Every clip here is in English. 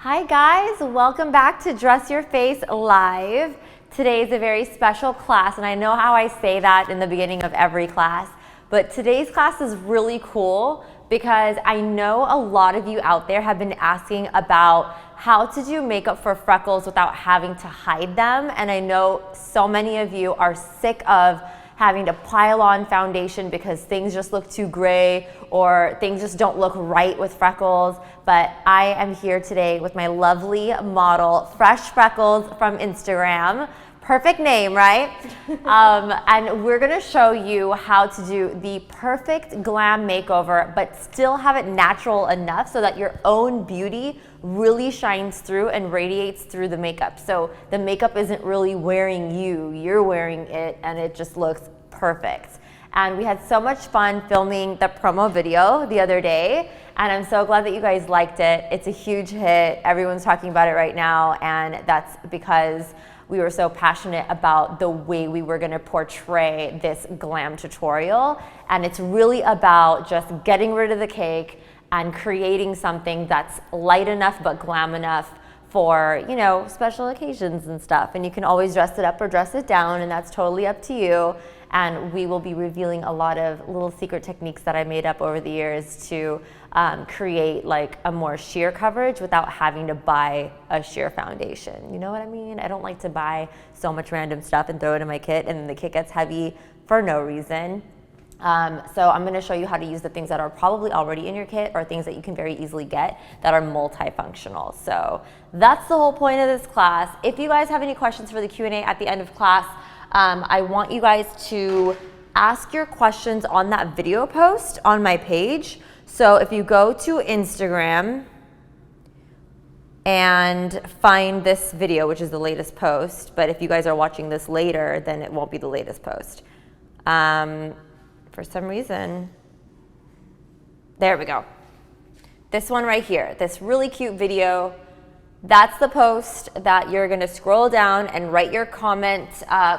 Hi guys, welcome back to Dress Your Face Live. Today is a very special class, and I know how I say that in the beginning of every class, but today's class is really cool because I know a lot of you out there have been asking about how to do makeup for freckles without having to hide them, and I know so many of you are sick of having to pile on foundation because things just look too gray or things just don't look right with freckles. But I am here today with my lovely model, Fresh Freckles from Instagram. Perfect name, right? And we're gonna show you how to do the perfect glam makeover, but still have it natural enough so that your own beauty really shines through and radiates through the makeup. So the makeup isn't really wearing you, you're wearing it, and it just looks perfect. And we had so much fun filming the promo video the other day, and I'm so glad that you guys liked it. It's a huge hit. Everyone's talking about it right now, and that's because we were so passionate about the way we were gonna portray this glam tutorial. And it's really about just getting rid of the cake and creating something that's light enough but glam enough for, you know, special occasions and stuff. And you can always dress it up or dress it down, and that's totally up to you. And we will be revealing a lot of little secret techniques that I made up over the years to create like a more sheer coverage without having to buy a sheer foundation. You know what I mean? I don't like to buy so much random stuff and throw it in my kit, and then the kit gets heavy for no reason. So I'm gonna show you how to use the things that are probably already in your kit or things that you can very easily get that are multifunctional. So that's the whole point of this class. If you guys have any questions for the Q&A at the end of class, I want you guys to ask your questions on that video post on my page. So if you go to Instagram and find this video, which is the latest post, but if you guys are watching this later, then it won't be the latest post. For some reason, there we go. This one right here, this really cute video, that's the post that you're gonna scroll down and write your comment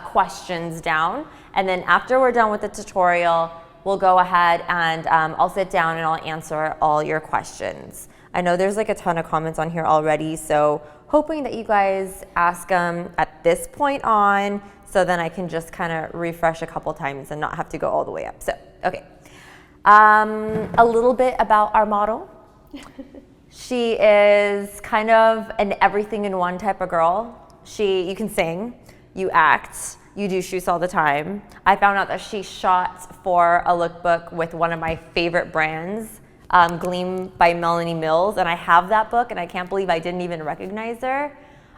questions down. And then after we're done with the tutorial, we'll go ahead and I'll sit down and I'll answer all your questions. I know there's like a ton of comments on here already, so hoping that you guys ask them at this point on, so then I can just kind of refresh a couple times and not have to go all the way up. So, okay. A little bit about our model. She is kind of an everything in one type of girl. You can sing, you act, you do shoots all the time. I found out that she shot for a lookbook with one of my favorite brands, Gleam by Melanie Mills, and I have that book, and I can't believe I didn't even recognize her.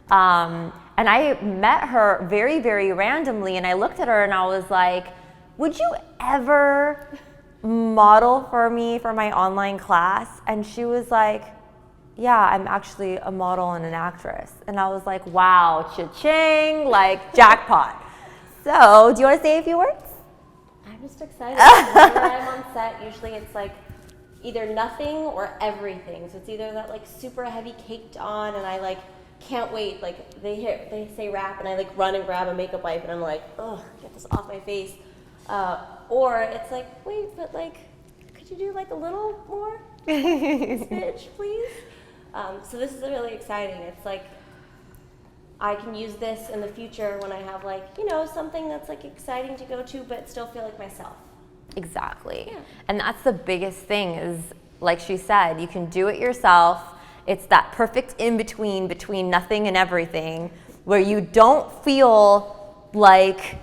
And I met her very, very randomly, and I looked at her and I was like, would you ever model for me for my online class? And she was like, yeah, I'm actually a model and an actress. And I was like, wow, cha-ching, like jackpot. So, do you want to say a few words? I'm just excited. Whenever I'm on set, usually it's like either nothing or everything. So it's either that like super heavy caked on and I like can't wait, like they say wrap and I like run and grab a makeup wipe and I'm like, oh, get this off my face. Or it's like, wait, but like, could you do like a little more? Smidge, please? So this is really exciting. It's like, I can use this in the future when I have like, you know, something that's like exciting to go to, but still feel like myself. Exactly. Yeah. And that's the biggest thing is, like she said, you can do it yourself. It's that perfect in-between between nothing and everything where you don't feel like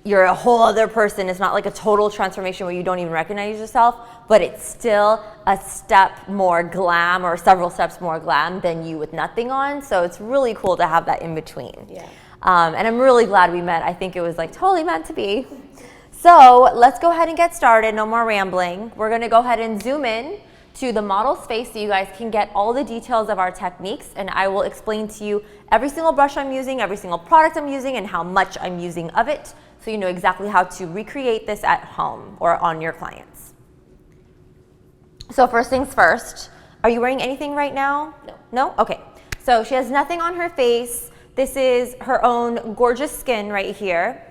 you're a whole other person. It's not like a total transformation where you don't even recognize yourself, but it's still a step more glam or several steps more glam than you with nothing on. So it's really cool to have that in between. Yeah. And I'm really glad we met. I think it was like totally meant to be. So let's go ahead and get started. No more rambling. We're gonna go ahead and zoom in to the model's face so you guys can get all the details of our techniques, and I will explain to you every single brush I'm using, every single product I'm using, and how much I'm using of it, so you know exactly how to recreate this at home or on your clients. So first things first, are you wearing anything right now? No. No? Okay. So she has nothing on her face. This is her own gorgeous skin right here.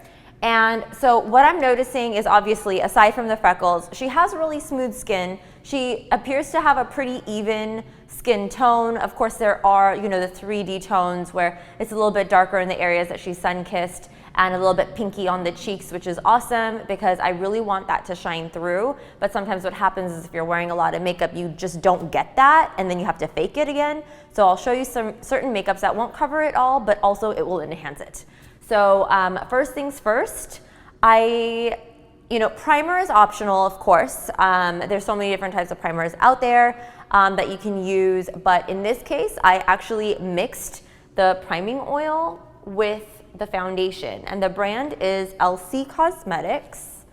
And so what I'm noticing is obviously, aside from the freckles, she has really smooth skin. She appears to have a pretty even skin tone. Of course, there are, you know, the 3D tones where it's a little bit darker in the areas that she's sun-kissed and a little bit pinky on the cheeks, which is awesome because I really want that to shine through. But sometimes what happens is if you're wearing a lot of makeup, you just don't get that and then you have to fake it again. So I'll show you some certain makeups that won't cover it all, but also it will enhance it. So first things first, primer is optional, of course. There's so many different types of primers out there that you can use, but in this case, I actually mixed the priming oil with the foundation, and the brand is LC Cosmetics.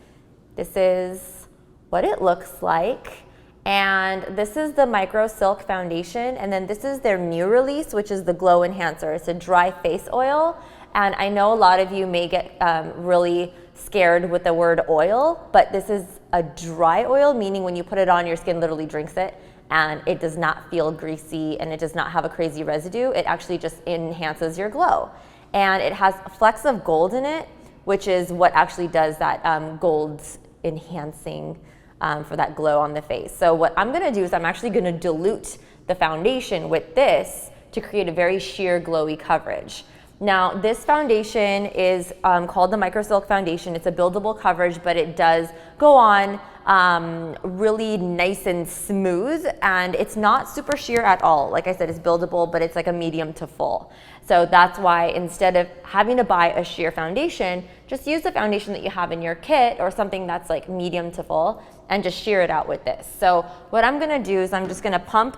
This is what it looks like, and this is the Micro Silk Foundation, and then this is their new release, which is the Glow Enhancer. It's a dry face oil, and I know a lot of you may get really scared with the word oil, but this is a dry oil, meaning when you put it on, your skin literally drinks it, and it does not feel greasy, and it does not have a crazy residue. It actually just enhances your glow. And it has flecks of gold in it, which is what actually does that gold enhancing for that glow on the face. So what I'm gonna do is I'm actually gonna dilute the foundation with this to create a very sheer glowy coverage. Now this foundation is called the Micro Silk Foundation. It's a buildable coverage, but it does go on really nice and smooth, and it's not super sheer at all. Like I said, it's buildable, but it's like a medium to full. So that's why instead of having to buy a sheer foundation, just use the foundation that you have in your kit or something that's like medium to full and just sheer it out with this. So what I'm gonna do is I'm just gonna pump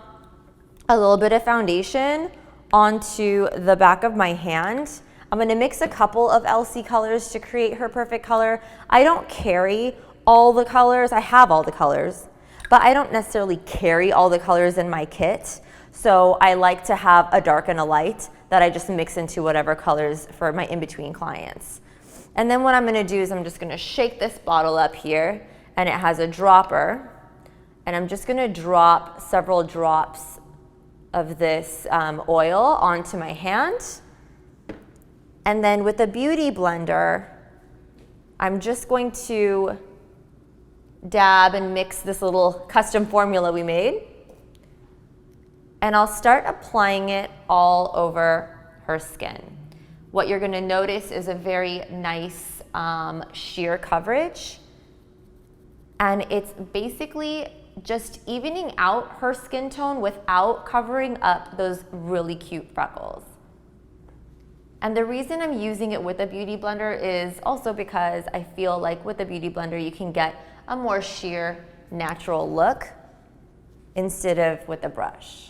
a little bit of foundation onto the back of my hand. I'm gonna mix a couple of LC colors to create her perfect color. I don't carry all the colors. I have all the colors, but I don't necessarily carry all the colors in my kit. So I like to have a dark and a light that I just mix into whatever colors for my in-between clients. And then what I'm gonna do is I'm just gonna shake this bottle up here, and it has a dropper, and I'm just gonna drop several drops of this oil onto my hand. And then with a beauty blender, I'm just going to dab and mix this little custom formula we made. And I'll start applying it all over her skin. What you're gonna notice is a very nice sheer coverage. And it's basically just evening out her skin tone without covering up those really cute freckles. And the reason I'm using it with a beauty blender is also because I feel like with a beauty blender you can get a more sheer, natural look instead of with a brush.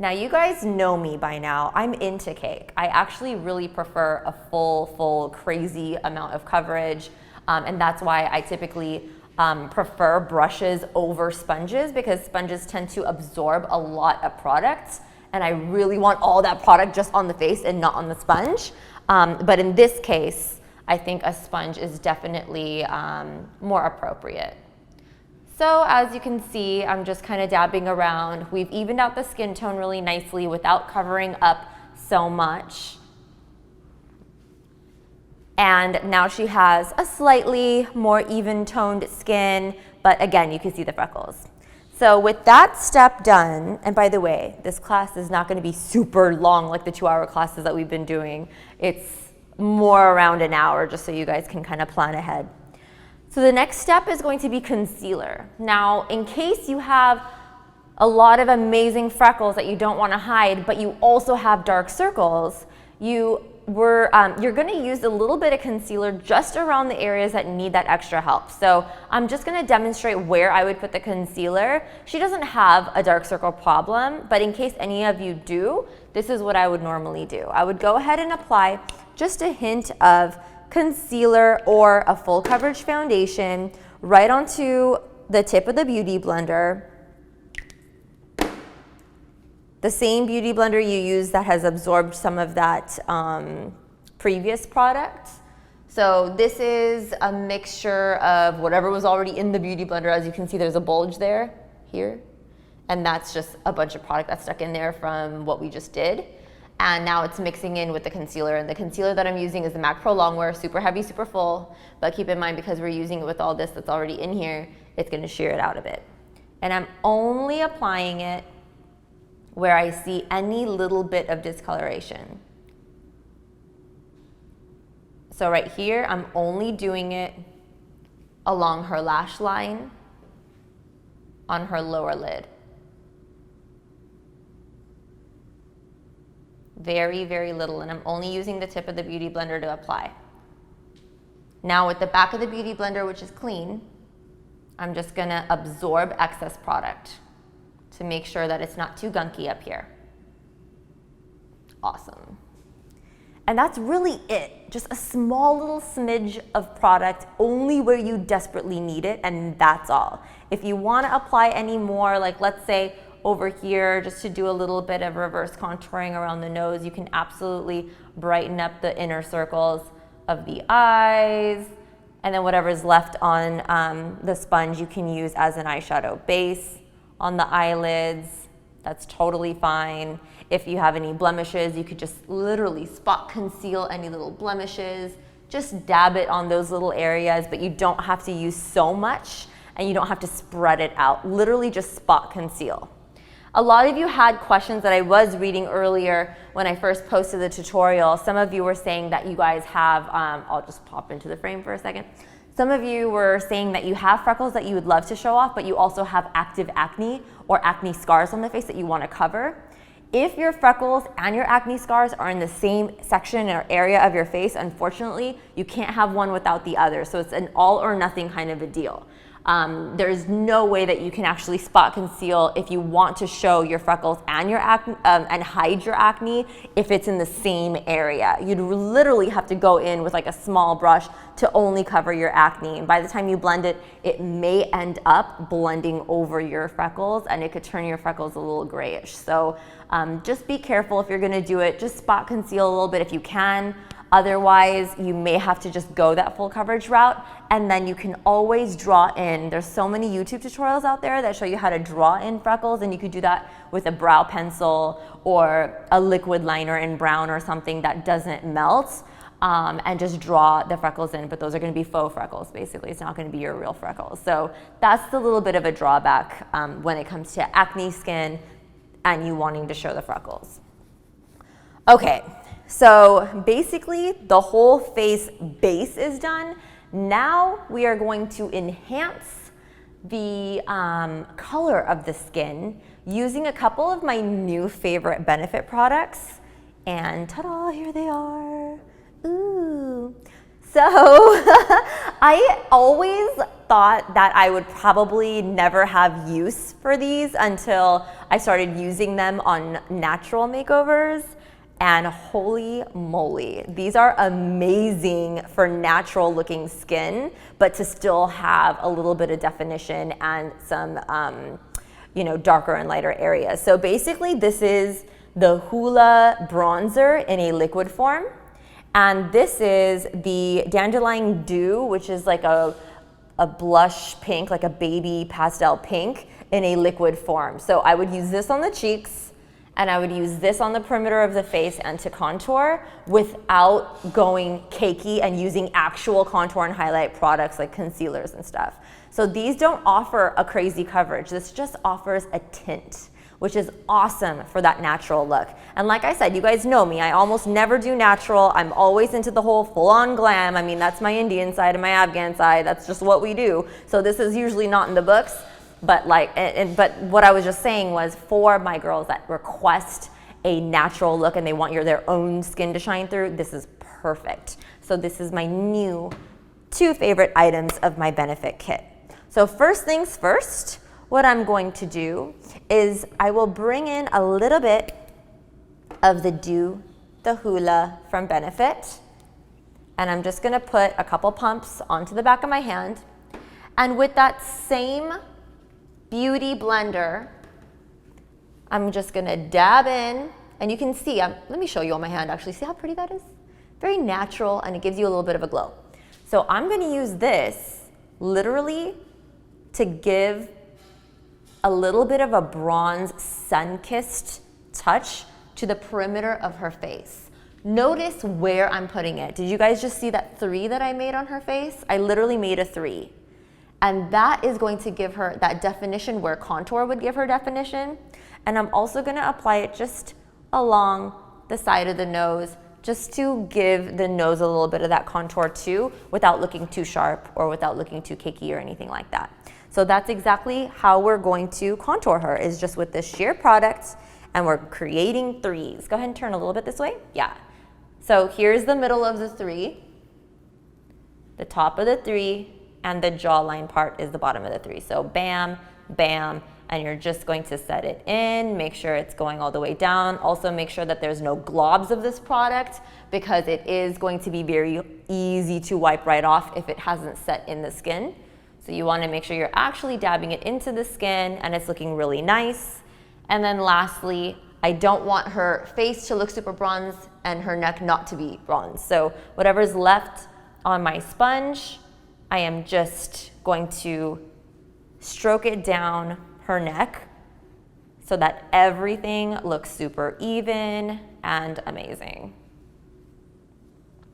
Now you guys know me by now, I'm into cake. I actually really prefer a full, crazy amount of coverage, and that's why I typically prefer brushes over sponges, because sponges tend to absorb a lot of product, and I really want all that product just on the face and not on the sponge. But in this case, I think a sponge is definitely more appropriate. So as you can see, I'm just kind of dabbing around. We've evened out the skin tone really nicely without covering up so much. And now she has a slightly more even toned skin, but again, you can see the freckles. So with that step done, and by the way, this class is not gonna be super long like the 2-hour classes that we've been doing. It's more around an hour, just so you guys can kind of plan ahead. So the next step is going to be concealer. Now, in case you have a lot of amazing freckles that you don't want to hide, but you also have dark circles, you're going to use a little bit of concealer just around the areas that need that extra help. So I'm just going to demonstrate where I would put the concealer. She doesn't have a dark circle problem, but in case any of you do, this is what I would normally do. I would go ahead and apply just a hint of concealer or a full coverage foundation right onto the tip of the beauty blender. The same beauty blender you use that has absorbed some of that previous product. So this is a mixture of whatever was already in the beauty blender. As you can see, there's a bulge there, here. And that's just a bunch of product that's stuck in there from what we just did. And now it's mixing in with the concealer. And the concealer that I'm using is the MAC Pro Longwear, super heavy, super full. But keep in mind, because we're using it with all this that's already in here, it's gonna sheer it out a bit. And I'm only applying it where I see any little bit of discoloration. So right here, I'm only doing it along her lash line on her lower lid. Very, very little, and I'm only using the tip of the Beauty Blender to apply. Now with the back of the Beauty Blender, which is clean, I'm just gonna absorb excess product to make sure that it's not too gunky up here. Awesome. And that's really it. Just a small little smidge of product only where you desperately need it, and that's all. If you wanna apply any more, like let's say over here, just to do a little bit of reverse contouring around the nose, you can absolutely brighten up the inner circles of the eyes, and then whatever's left on the sponge you can use as an eyeshadow base on the eyelids. That's totally fine. If you have any blemishes, you could just literally spot conceal any little blemishes. Just dab it on those little areas, but you don't have to use so much and you don't have to spread it out. Literally just spot conceal. A lot of you had questions that I was reading earlier when I first posted the tutorial. Some of you were saying that you guys have, I'll just pop into the frame for a second. Some of you were saying that you have freckles that you would love to show off, but you also have active acne or acne scars on the face that you want to cover. If your freckles and your acne scars are in the same section or area of your face, unfortunately, you can't have one without the other. So it's an all or nothing kind of a deal. There's no way that you can actually spot conceal if you want to show your freckles and your acne and hide your acne if it's in the same area. You'd literally have to go in with like a small brush to only cover your acne. And by the time you blend it, it may end up blending over your freckles and it could turn your freckles a little grayish. So just be careful if you're gonna do it. Just spot conceal a little bit if you can. Otherwise, you may have to just go that full coverage route, and then you can always draw in. There's so many YouTube tutorials out there that show you how to draw in freckles, and you could do that with a brow pencil or a liquid liner in brown or something that doesn't melt, and just draw the freckles in, but those are gonna be faux freckles, basically. It's not gonna be your real freckles. So that's a little bit of a drawback when it comes to acne skin and you wanting to show the freckles. Okay. So basically the whole face base is done. Now we are going to enhance the color of the skin using a couple of my new favorite Benefit products. And ta-da, here they are. Ooh. So I always thought that I would probably never have use for these until I started using them on natural makeovers. And holy moly, these are amazing for natural looking skin, but to still have a little bit of definition and some, darker and lighter areas. So basically this is the Hoola bronzer in a liquid form. And this is the Dandelion Dew, which is like a blush pink, like a baby pastel pink in a liquid form. So I would use this on the cheeks, and I would use this on the perimeter of the face and to contour without going cakey and using actual contour and highlight products like concealers and stuff. So these don't offer a crazy coverage. This just offers a tint, which is awesome for that natural look. And like I said, you guys know me, I almost never do natural. I'm always into the whole full-on glam. I mean, that's my Indian side and my Afghan side. That's just what we do. So this is usually not in the books. But but what I was just saying was for my girls that request a natural look and they want their own skin to shine through, this is perfect. So this is my new 2 favorite items of my Benefit kit. So first things first, what I'm going to do is I will bring in a little bit of the Dew, the Hoola from Benefit, and I'm just gonna put a couple pumps onto the back of my hand. And with that same Beauty Blender, I'm just gonna dab in, and you can see, let me show you on my hand actually. See how pretty that is? Very natural, and it gives you a little bit of a glow. So I'm gonna use this literally to give a little bit of a bronze sun-kissed touch to the perimeter of her face. Notice where I'm putting it. Did you guys just see that 3 that I made on her face? I literally made a 3. And that is going to give her that definition where contour would give her definition. And I'm also gonna apply it just along the side of the nose, just to give the nose a little bit of that contour too, without looking too sharp or without looking too cakey or anything like that. So that's exactly how we're going to contour her, is just with this sheer product, and we're creating threes. Go ahead and turn a little bit this way. Yeah. So here's the middle of the three, the top of the three, and the jawline part is the bottom of the three. So bam, bam, and you're just going to set it in, make sure it's going all the way down. Also make sure that there's no globs of this product, because it is going to be very easy to wipe right off if it hasn't set in the skin. So you want to make sure you're actually dabbing it into the skin and it's looking really nice. And then lastly, I don't want her face to look super bronzed and her neck not to be bronzed. So whatever's left on my sponge, I am just going to stroke it down her neck so that everything looks super even and amazing.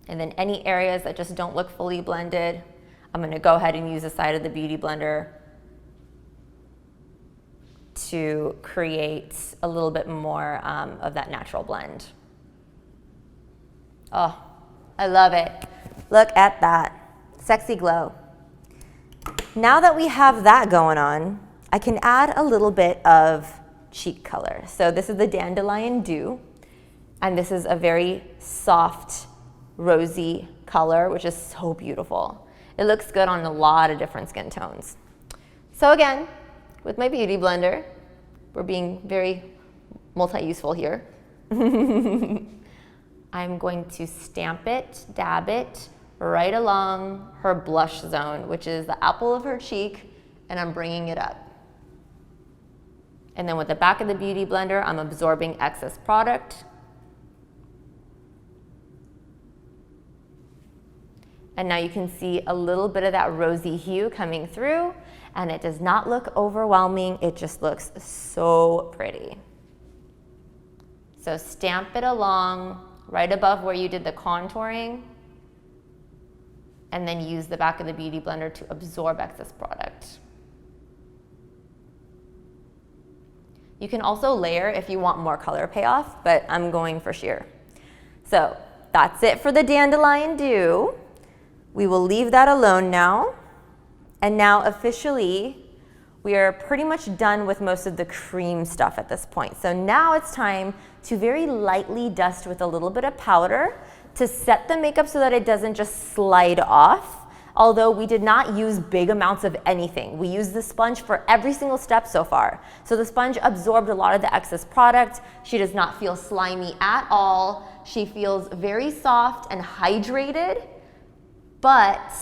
And then any areas that just don't look fully blended, I'm gonna go ahead and use the side of the Beauty Blender to create a little bit more of that natural blend. Oh, I love it. Look at that, sexy glow. Now that we have that going on, I can add a little bit of cheek color. So this is the Dandelion Dew, and this is a very soft, rosy color, which is so beautiful. It looks good on a lot of different skin tones. So again, with my Beauty Blender, we're being very multi-useful here. I'm going to stamp it, dab it, right along her blush zone, which is the apple of her cheek, and I'm bringing it up. And then with the back of the Beauty Blender, I'm absorbing excess product. And now you can see a little bit of that rosy hue coming through, and it does not look overwhelming, it just looks so pretty. So stamp it along right above where you did the contouring, and then use the back of the Beauty Blender to absorb excess product. You can also layer if you want more color payoff, but I'm going for sheer. So that's it for the Dandelion Dew. We will leave that alone now. And now officially, we are pretty much done with most of the cream stuff at this point. So now it's time to very lightly dust with a little bit of powder to set the makeup so that it doesn't just slide off. Although we did not use big amounts of anything. We used the sponge for every single step so far. So the sponge absorbed a lot of the excess product. She does not feel slimy at all. She feels very soft and hydrated, but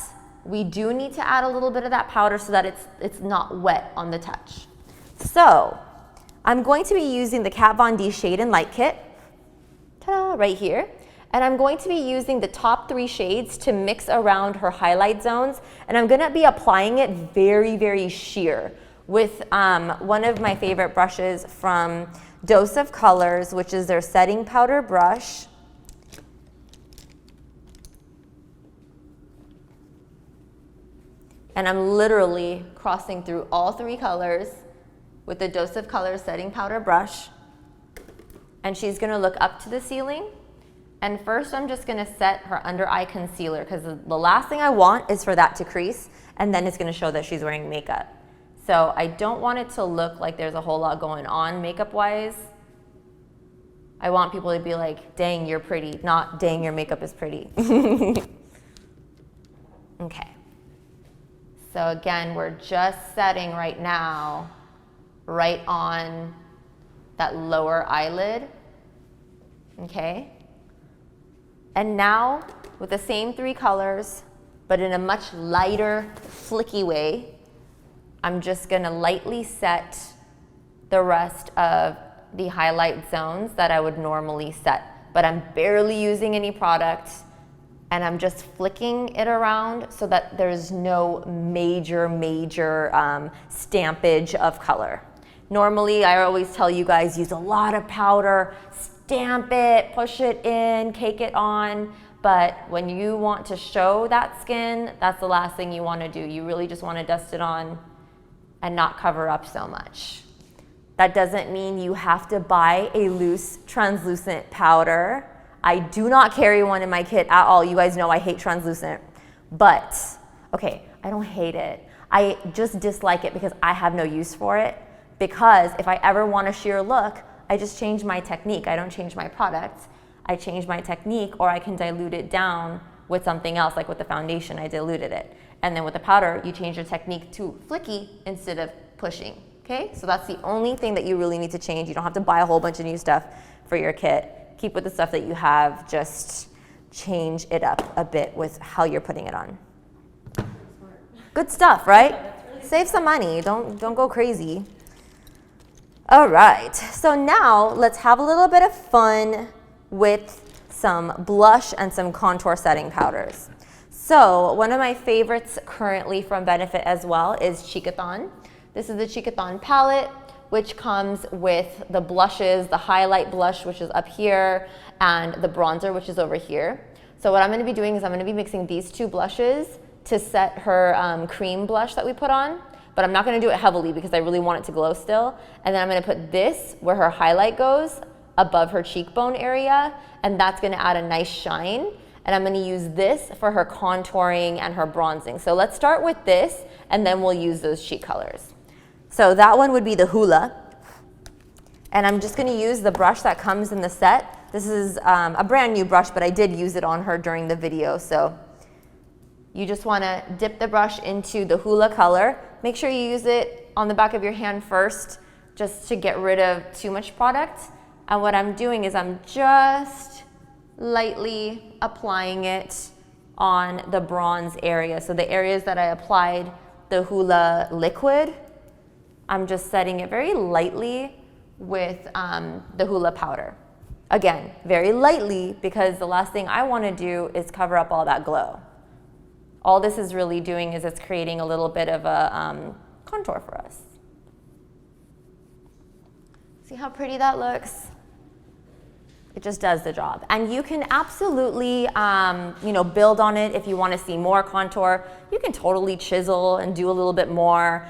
we do need to add a little bit of that powder so that it's not wet on the touch. So I'm going to be using the Kat Von D Shade and Light Kit, ta-da, right here. And I'm going to be using the top 3 shades to mix around her highlight zones. And I'm gonna be applying it very, very sheer with one of my favorite brushes from Dose of Colors, which is their setting powder brush. And I'm literally crossing through all 3 colors with the Dose of Colors setting powder brush. And she's gonna look up to the ceiling. And first I'm just gonna set her under eye concealer, because the last thing I want is for that to crease, and then it's gonna show that she's wearing makeup. So I don't want it to look like there's a whole lot going on makeup wise. I want people to be like, dang, you're pretty, not dang, your makeup is pretty. Okay. So again, we're just setting right now, right on that lower eyelid, okay? And now, with the same 3 colors, but in a much lighter, flicky way, I'm just gonna lightly set the rest of the highlight zones that I would normally set. But I'm barely using any product, and I'm just flicking it around so that there's no major stampage of color. Normally, I always tell you guys, use a lot of powder, stamp it, push it in, cake it on, But when you want to show that skin, that's the last thing you want to do. You really just want to dust it on and not cover up so much. That doesn't mean you have to buy a loose translucent powder. I do not carry one in my kit at all. You guys know I hate translucent. But, okay, I don't hate it. I just dislike it because I have no use for it. Because if I ever want a sheer look, I just change my technique. I don't change my product. I change my technique, or I can dilute it down with something else, like with the foundation, I diluted it. And then with the powder, you change your technique to flicky instead of pushing, okay? So that's the only thing that you really need to change. You don't have to buy a whole bunch of new stuff for your kit. Keep with the stuff that you have, just change it up a bit with how you're putting it on. Good stuff, right? Really save some money, don't go crazy. All right, so now let's have a little bit of fun with some blush and some contour setting powders. So one of my favorites currently from Benefit as well is Cheekathon. This is the Cheekathon palette, which comes with the blushes, the highlight blush, which is up here, and the bronzer, which is over here. So what I'm gonna be doing is I'm gonna be mixing these two blushes to set her cream blush that we put on, but I'm not gonna do it heavily because I really want it to glow still. And then I'm gonna put this where her highlight goes, above her cheekbone area, and that's gonna add a nice shine. And I'm gonna use this for her contouring and her bronzing. So let's start with this, and then we'll use those cheek colors. So that one would be the Hoola. And I'm just gonna use the brush that comes in the set. This is a brand new brush, but I did use it on her during the video. So you just wanna dip the brush into the Hoola color. Make sure you use it on the back of your hand first, just to get rid of too much product. And what I'm doing is I'm just lightly applying it on the bronze area. So the areas that I applied the Hoola liquid, I'm just setting it very lightly with the Hoola powder. Again, very lightly, because the last thing I want to do is cover up all that glow. All this is really doing is it's creating a little bit of a contour for us. See how pretty that looks? It just does the job. And you can absolutely build on it if you want to see more contour. You can totally chisel and do a little bit more.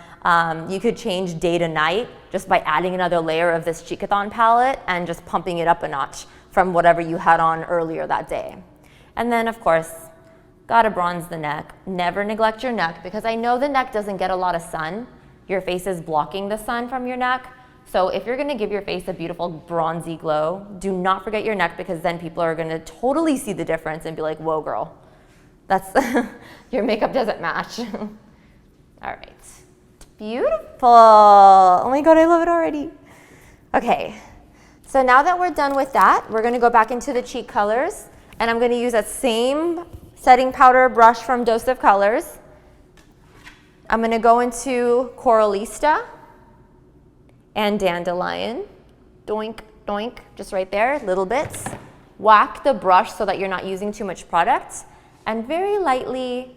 You could change day to night just by adding another layer of this Cheekathon palette and just pumping it up a notch from whatever you had on earlier that day. And then, of course, gotta bronze the neck. Never neglect your neck, because I know the neck doesn't get a lot of sun. Your face is blocking the sun from your neck. So if you're gonna give your face a beautiful bronzy glow, do not forget your neck, because then people are gonna totally see the difference and be like, whoa girl, that's your makeup doesn't match. All right, beautiful. Oh my God, I love it already. Okay, so now that we're done with that, we're gonna go back into the cheek colors, and I'm gonna use that same setting powder brush from Dose of Colors. I'm gonna go into Coralista and Dandelion. Doink, doink, just right there, little bits. Whack the brush so that you're not using too much product. And very lightly,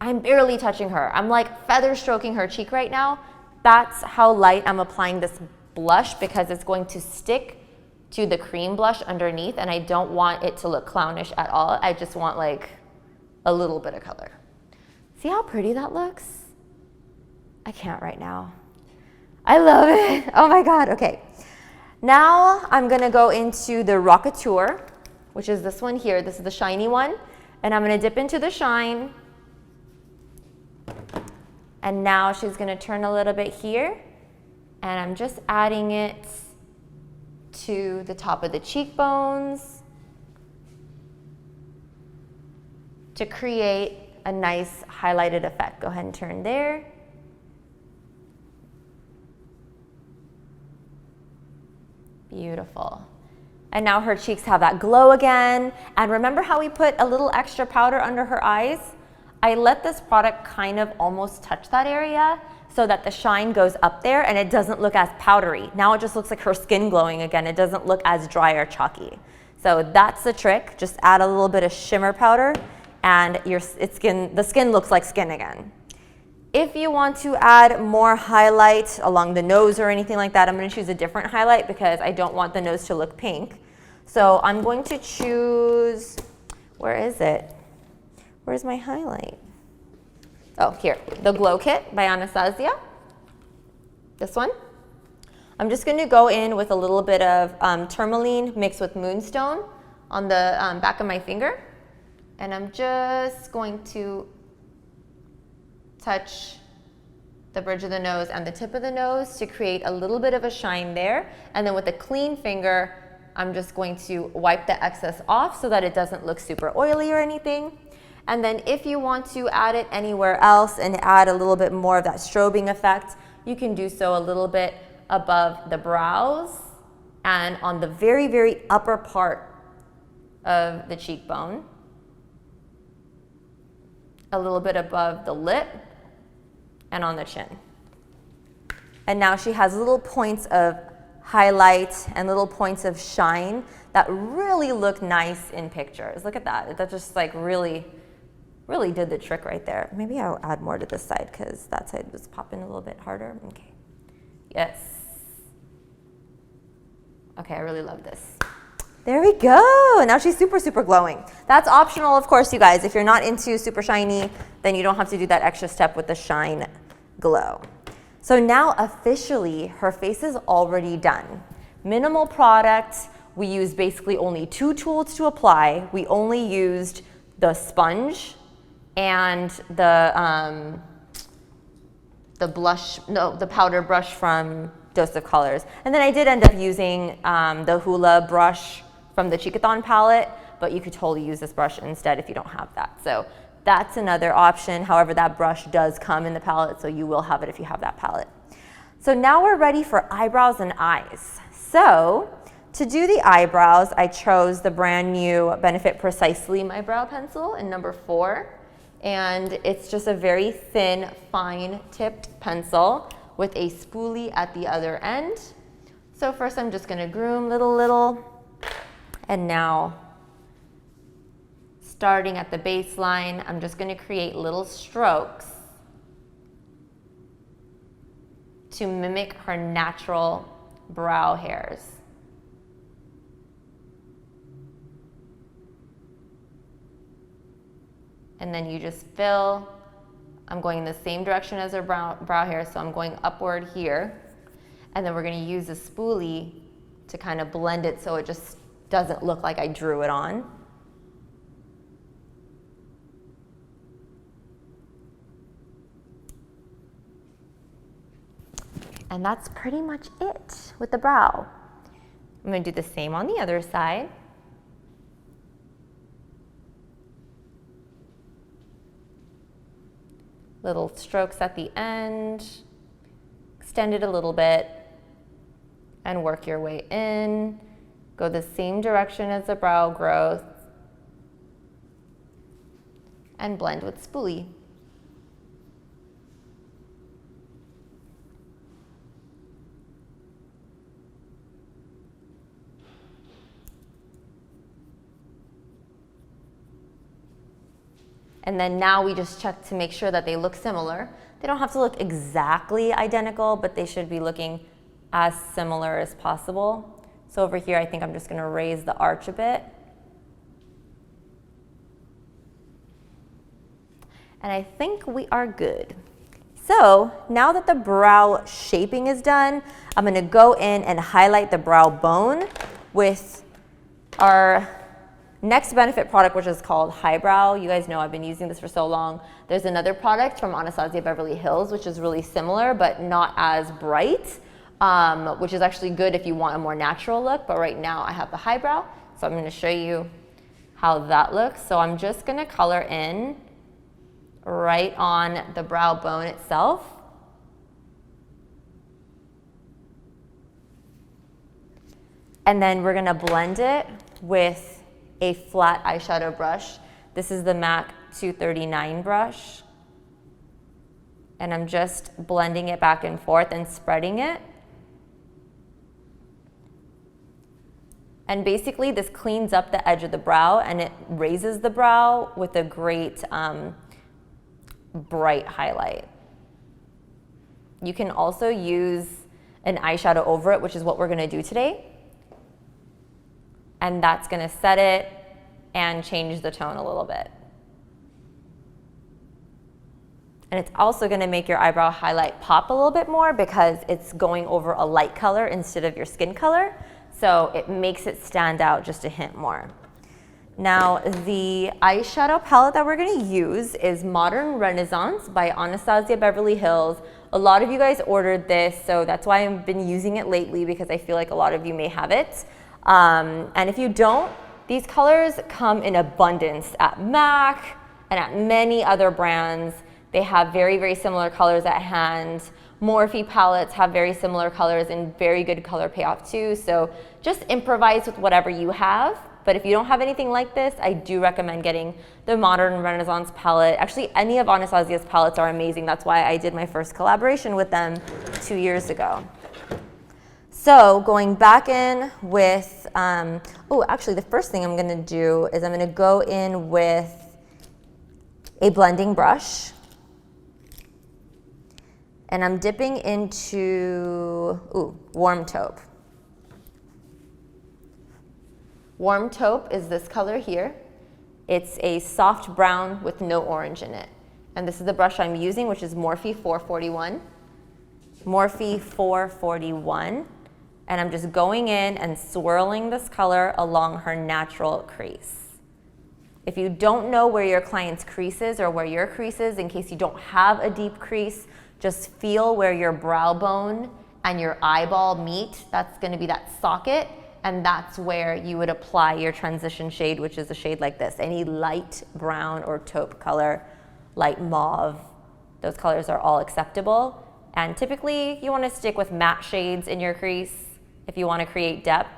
I'm barely touching her. I'm like feather stroking her cheek right now. That's how light I'm applying this blush, because it's going to stick to the cream blush underneath, and I don't want it to look clownish at all. I just want like a little bit of color. See how pretty that looks? I can't right now. I love it. Oh my God. Okay. Now I'm going to go into the Rockateur, which is this one here. This is the shiny one. And I'm going to dip into the shine. And now she's going to turn a little bit here. And I'm just adding it to the top of the cheekbones to create a nice highlighted effect. Go ahead and turn there. Beautiful. And now her cheeks have that glow again. And remember how we put a little extra powder under her eyes? I let this product kind of almost touch that area so that the shine goes up there and it doesn't look as powdery. Now it just looks like her skin glowing again. It doesn't look as dry or chalky. So that's the trick. Just add a little bit of shimmer powder and the skin looks like skin again. If you want to add more highlight along the nose or anything like that, I'm going to choose a different highlight because I don't want the nose to look pink. So I'm going to choose, Where is it? Where's my highlight? Oh, here, the Glow Kit by Anastasia. This one. I'm just going to go in with a little bit of tourmaline mixed with moonstone on the back of my finger. And I'm just going to touch the bridge of the nose and the tip of the nose to create a little bit of a shine there. And then with a clean finger, I'm just going to wipe the excess off so that it doesn't look super oily or anything. And then if you want to add it anywhere else and add a little bit more of that strobing effect, you can do so a little bit above the brows and on the very, very upper part of the cheekbone, a little bit above the lip, and on the chin. And now she has little points of highlight and little points of shine that really look nice in pictures. Look at that. That just like really did the trick right there. Maybe I'll add more to this side because that side was popping a little bit harder. Okay. Yes. Okay, I really love this. There we go. And now she's super, super glowing. That's optional, of course, you guys. If you're not into super shiny, then you don't have to do that extra step with the shine glow. So now officially her face is already done. Minimal product. We used basically only 2 tools to apply. We only used the sponge and the powder brush from Dose of Colors. And then I did end up using the Hoola brush from the Cheekathon palette, but you could totally use this brush instead if you don't have that. So that's another option. However, that brush does come in the palette, so you will have it if you have that palette. So now we're ready for eyebrows and eyes. So to do the eyebrows, I chose the brand new Benefit Precisely My Brow Pencil in number 4. And it's just a very thin, fine tipped pencil with a spoolie at the other end. So first I'm just gonna groom little. And now, starting at the baseline, I'm just gonna create little strokes to mimic her natural brow hairs. And then you just fill. I'm going in the same direction as her brow hair, so I'm going upward here. And then we're gonna use a spoolie to kind of blend it so it just doesn't look like I drew it on. And that's pretty much it with the brow. I'm gonna do the same on the other side. Little strokes at the end, extend it a little bit, and work your way in. Go the same direction as the brow growth, and blend with spoolie. And then now we just check to make sure that they look similar. They don't have to look exactly identical, but they should be looking as similar as possible. So over here, I think I'm just gonna raise the arch a bit. And I think we are good. So now that the brow shaping is done, I'm gonna go in and highlight the brow bone with our next Benefit product, which is called Highbrow. You guys know I've been using this for so long. There's another product from Anastasia Beverly Hills, which is really similar, but not as bright, which is actually good if you want a more natural look. But right now I have the Highbrow, so I'm gonna show you how that looks. So I'm just gonna color in right on the brow bone itself. And then we're gonna blend it with a flat eyeshadow brush. This is the MAC 239 brush. And I'm just blending it back and forth and spreading it. And basically this cleans up the edge of the brow and it raises the brow with a great bright highlight. You can also use an eyeshadow over it, which is what we're gonna do today. And that's gonna set it and change the tone a little bit. And it's also going to make your eyebrow highlight pop a little bit more because it's going over a light color instead of your skin color. So it makes it stand out just a hint more. Now, the eyeshadow palette that we're going to use is Modern Renaissance by Anastasia Beverly Hills. A lot of you guys ordered this, so that's why I've been using it lately, because I feel like a lot of you may have it. And if you don't, these colors come in abundance at MAC and at many other brands. They have very, very similar colors at hand. Morphe palettes have very similar colors and very good color payoff too. So just improvise with whatever you have. But if you don't have anything like this, I do recommend getting the Modern Renaissance palette. Actually, any of Anastasia's palettes are amazing. That's why I did my first collaboration with them 2 years ago. So going back in with, actually the first thing I'm gonna do is I'm gonna go in with a blending brush. And I'm dipping into, warm taupe. Warm taupe is this color here. It's a soft brown with no orange in it. And this is the brush I'm using, which is Morphe 441. Morphe 441. And I'm just going in and swirling this color along her natural crease. If you don't know where your client's crease is or where your crease is, in case you don't have a deep crease, just feel where your brow bone and your eyeball meet. That's going to be that socket, and that's where you would apply your transition shade, which is a shade like this. Any light brown or taupe color, light mauve, those colors are all acceptable. And typically you want to stick with matte shades in your crease if you want to create depth.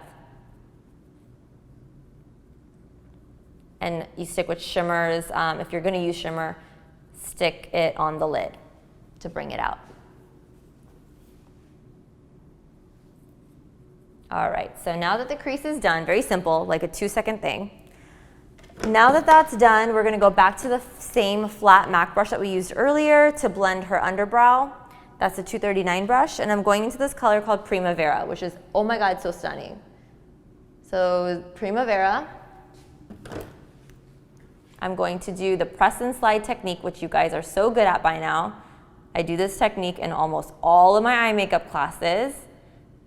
And you stick with shimmers. If you're going to use shimmer, stick it on the lid to bring it out. All right, so now that the crease is done, very simple, like a 2-second thing. Now that that's done, we're gonna go back to the same flat MAC brush that we used earlier to blend her underbrow. That's the 239 brush, and I'm going into this color called Primavera, which is, oh my God, so stunning. So Primavera, I'm going to do the press and slide technique, which you guys are so good at by now. I do this technique in almost all of my eye makeup classes.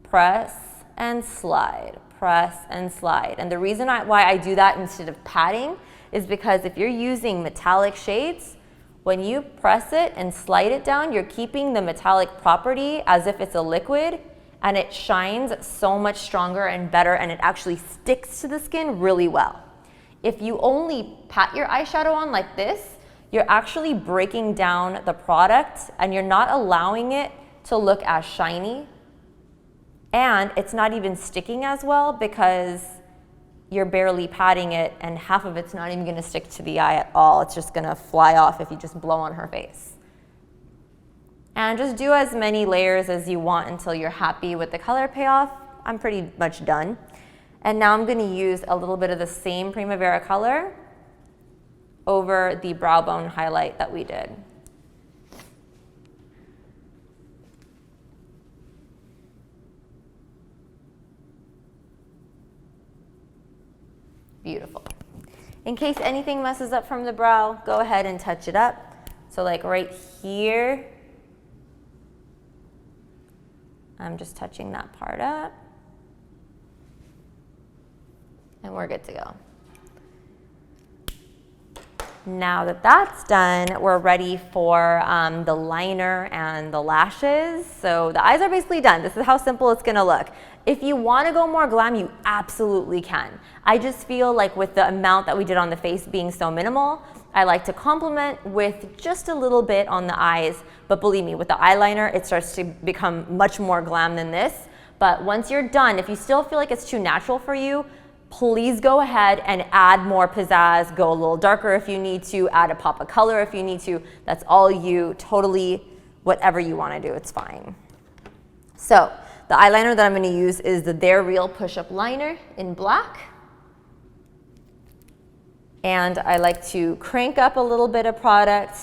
Press and slide, press and slide. And the reason why I do that instead of patting is because if you're using metallic shades, when you press it and slide it down, you're keeping the metallic property as if it's a liquid, and it shines so much stronger and better, and it actually sticks to the skin really well. If you only pat your eyeshadow on like this, you're actually breaking down the product and you're not allowing it to look as shiny. And it's not even sticking as well because you're barely patting it, and half of it's not even gonna stick to the eye at all. It's just gonna fly off if you just blow on her face. And just do as many layers as you want until you're happy with the color payoff. I'm pretty much done. And now I'm gonna use a little bit of the same Primavera color over the brow bone highlight that we did. Beautiful. In case anything messes up from the brow, go ahead and touch it up. So like right here, I'm just touching that part up. And we're good to go. Now that that's done, we're ready for the liner and the lashes. So the eyes are basically done. This is how simple it's gonna look. If you wanna go more glam, you absolutely can. I just feel like with the amount that we did on the face being so minimal, I like to complement with just a little bit on the eyes. But believe me, with the eyeliner, it starts to become much more glam than this. But once you're done, if you still feel like it's too natural for you, please go ahead and add more pizzazz, go a little darker if you need to, add a pop of color if you need to. That's all you, totally whatever you want to do, it's fine. So the eyeliner that I'm going to use is the They're Real Push-Up Liner in black. And I like to crank up a little bit of product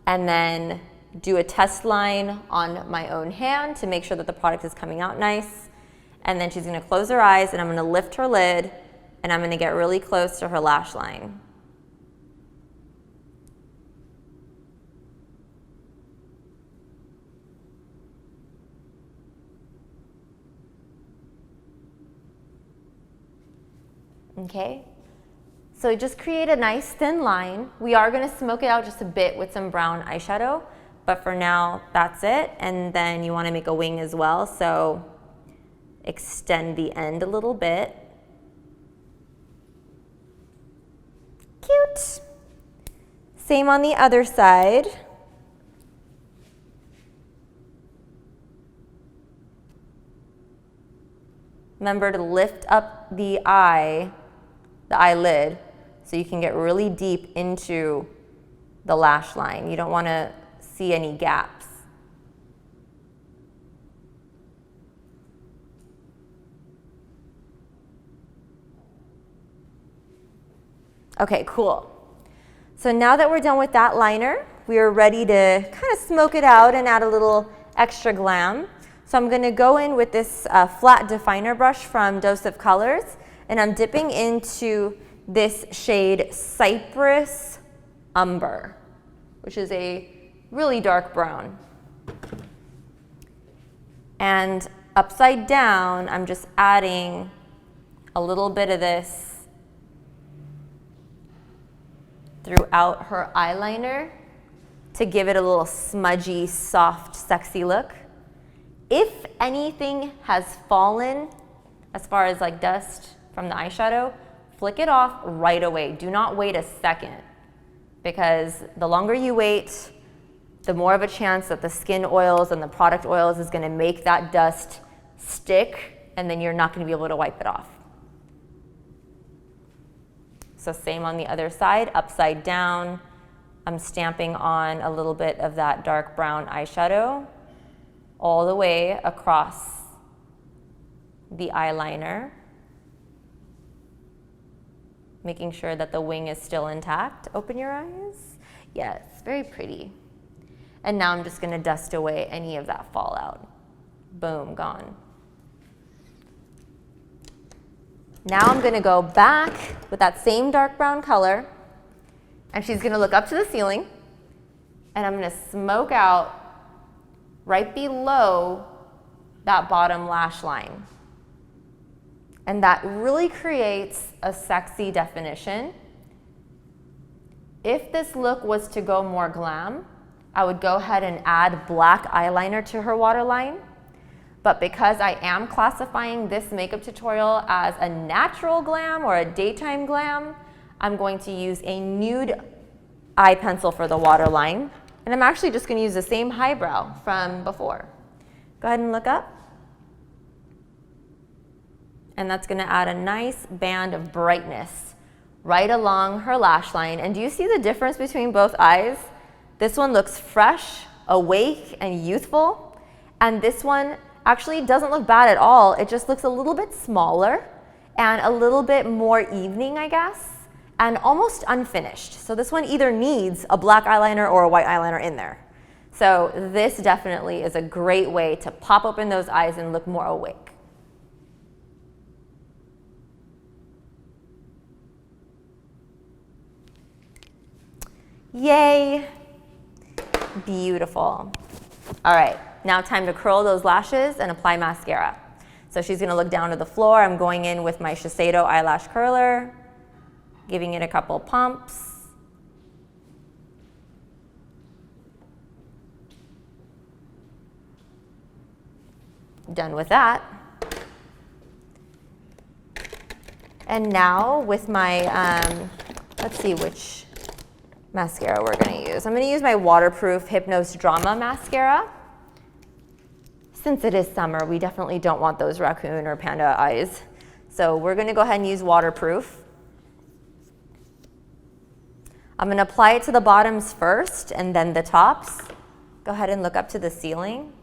and then do a test line on my own hand to make sure that the product is coming out nice. And then she's gonna close her eyes and I'm gonna lift her lid and I'm gonna get really close to her lash line. Okay, so just create a nice thin line. We are gonna smoke it out just a bit with some brown eyeshadow, but for now, that's it. And then you wanna make a wing as well, so extend the end a little bit. Cute. Same on the other side. Remember to lift up the eyelid, so you can get really deep into the lash line. You don't want to see any gaps. Okay, cool. So now that we're done with that liner, we are ready to kind of smoke it out and add a little extra glam. So I'm going to go in with this flat definer brush from Dose of Colors, and I'm dipping into this shade Cypress Umber, which is a really dark brown. And upside down, I'm just adding a little bit of this throughout her eyeliner to give it a little smudgy, soft, sexy look. If anything has fallen, as far as like dust from the eyeshadow, flick it off right away. Do not wait a second, because the longer you wait, the more of a chance that the skin oils and the product oils is gonna make that dust stick, and then you're not gonna be able to wipe it off. So same on the other side, upside down. I'm stamping on a little bit of that dark brown eyeshadow all the way across the eyeliner, making sure that the wing is still intact. Open your eyes. Yes, very pretty. And now I'm just gonna dust away any of that fallout. Boom, gone. Now I'm gonna go back with that same dark brown color, and she's gonna look up to the ceiling, and I'm gonna smoke out right below that bottom lash line. And that really creates a sexy definition. If this look was to go more glam, I would go ahead and add black eyeliner to her waterline. But because I am classifying this makeup tutorial as a natural glam or a daytime glam, I'm going to use a nude eye pencil for the waterline. And I'm actually just going to use the same highbrow from before. Go ahead and look up. And that's going to add a nice band of brightness right along her lash line. And do you see the difference between both eyes? This one looks fresh, awake, and youthful. And this one actually doesn't look bad at all. It just looks a little bit smaller and a little bit more evening, I guess, and almost unfinished. So this one either needs a black eyeliner or a white eyeliner in there. So this definitely is a great way to pop open those eyes and look more awake. Yay, beautiful. All right, now time to curl those lashes and apply mascara. So she's gonna look down to the floor. I'm going in with my Shiseido eyelash curler, giving it a couple pumps. Done with that. And now with my, let's see which mascara we're gonna use. I'm gonna use my waterproof Hypnose Drama mascara. Since it is summer, we definitely don't want those raccoon or panda eyes. So we're gonna go ahead and use waterproof. I'm gonna apply it to the bottoms first and then the tops. Go ahead and look up to the ceiling.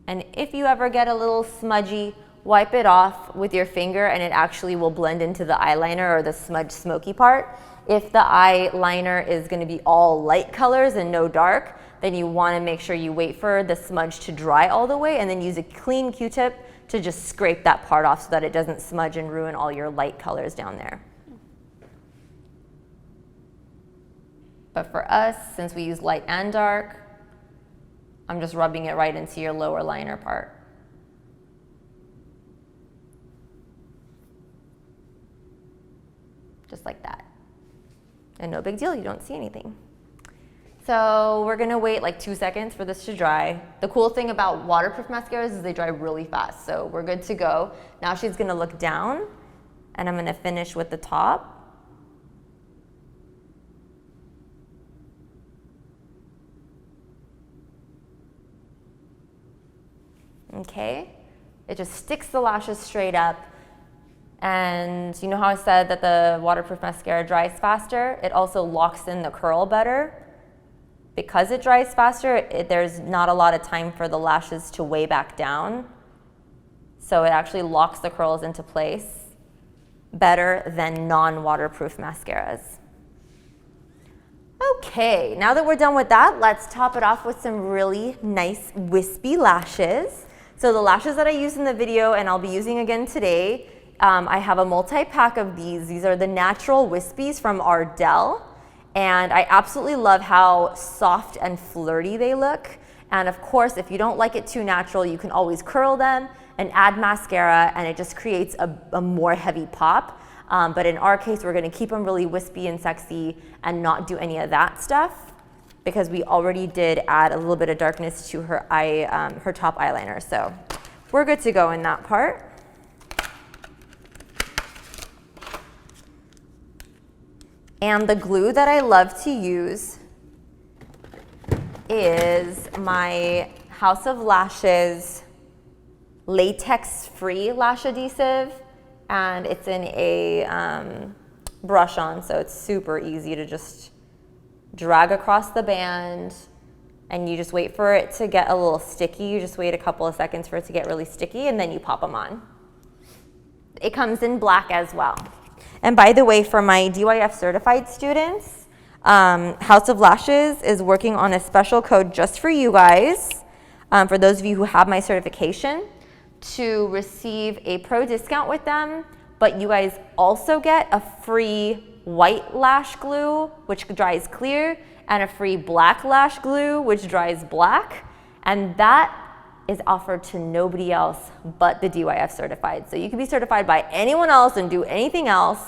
And if you ever get a little smudgy wipe it off with your finger and it actually will blend into the eyeliner or the smudge smoky part. If the eyeliner is going to be all light colors and no dark, then you want to make sure you wait for the smudge to dry all the way and then use a clean Q-tip to just scrape that part off so that it doesn't smudge and ruin all your light colors down there. But for us, since we use light and dark, I'm just rubbing it right into your lower liner part. Just like that. And no big deal, you don't see anything. So we're gonna wait like 2 seconds for this to dry. The cool thing about waterproof mascaras is they dry really fast, so we're good to go. Now she's gonna look down, and I'm gonna finish with the top. Okay, it just sticks the lashes straight up. And you know how I said that the waterproof mascara dries faster? It also locks in the curl better. Because it dries faster, there's not a lot of time for the lashes to weigh back down. So it actually locks the curls into place better than non-waterproof mascaras. Okay, now that we're done with that, let's top it off with some really nice wispy lashes. So the lashes that I used in the video and I'll be using again today, I have a multi-pack of these. These are the natural wispies from Ardell. And I absolutely love how soft and flirty they look. And of course, if you don't like it too natural, you can always curl them and add mascara, and it just creates a more heavy pop. But in our case, we're gonna keep them really wispy and sexy and not do any of that stuff because we already did add a little bit of darkness to her her top eyeliner. So we're good to go in that part. And the glue that I love to use is my House of Lashes latex-free lash adhesive, and it's in a brush on, so it's super easy to just drag across the band, and you just wait for it to get a little sticky. You just wait a couple of seconds for it to get really sticky, and then you pop them on. It comes in black as well. And by the way, for my DYF certified students, House of Lashes is working on a special code just for you guys, for those of you who have my certification, to receive a pro discount with them, but you guys also get a free white lash glue, which dries clear, and a free black lash glue, which dries black. And that is offered to nobody else but the DYF certified. So you can be certified by anyone else and do anything else